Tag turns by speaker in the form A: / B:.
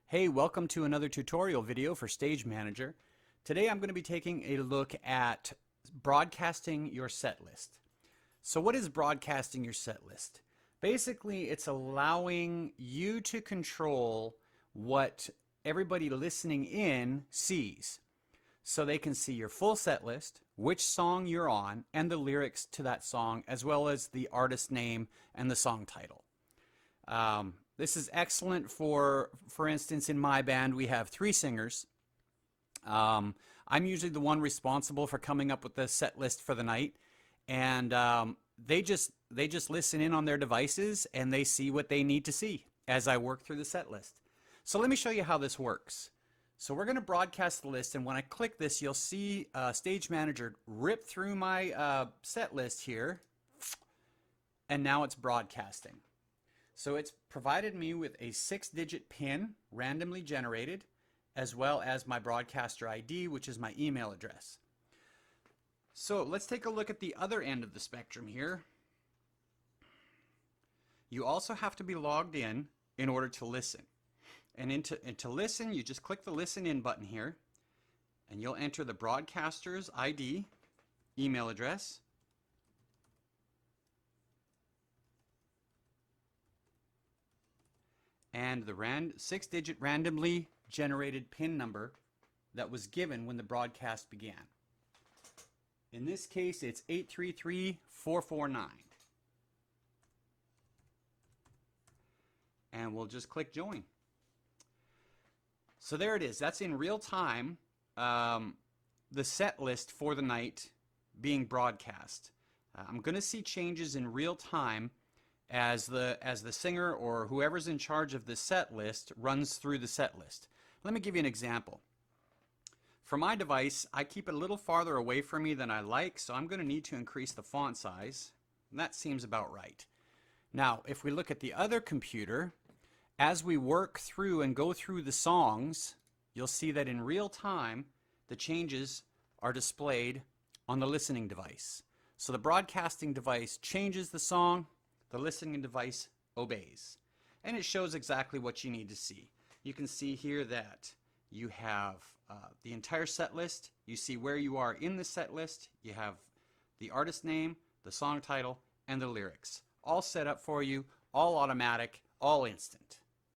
A: Hey, welcome to another tutorial video for Stage Manager. Today I'm going to be taking a look at broadcasting your set list. So what is broadcasting your set list? Basically, it's allowing you to control what everybody listening in sees. So they can see your full set list, which song you're on, and the lyrics to that song, as well as the artist name and the song title. This is excellent for instance, in my band, we have 3 singers. I'm usually the one responsible for coming up with the set list for the night, and they just listen in on their devices and they see what they need to see as I work through the set list. So let me show you how this works. So we're going to broadcast the list, and when I click this, you'll see Stage Manager rip through my set list here, and now it's broadcasting. So it's provided me with a 6-digit PIN, randomly generated, as well as my broadcaster ID, which is my email address. So let's take a look at the other end of the spectrum here. You also have to be logged in order to listen. And to listen, you just click the Listen In button here, and you'll enter the broadcaster's ID, email address, and the 6-digit randomly generated PIN number that was given when the broadcast began. In this case, it's 833449. And we'll just click Join. So there it is. That's in real time, the set list for the night being broadcast. I'm going to see changes in real time as the singer or whoever's in charge of the set list runs through the set list. Let me give you an example. For my device, I keep it a little farther away from me than I like, so I'm going to need to increase the font size. And that seems about right. Now, if we look at the other computer, as we work through and go through the songs, you'll see that in real time, the changes are displayed on the listening device. So the broadcasting device changes the song, the listening device obeys. And it shows exactly what you need to see. You can see here that you have the entire set list. You see where you are in the set list. You have the artist name, the song title, and the lyrics. All set up for you, all automatic, all instant.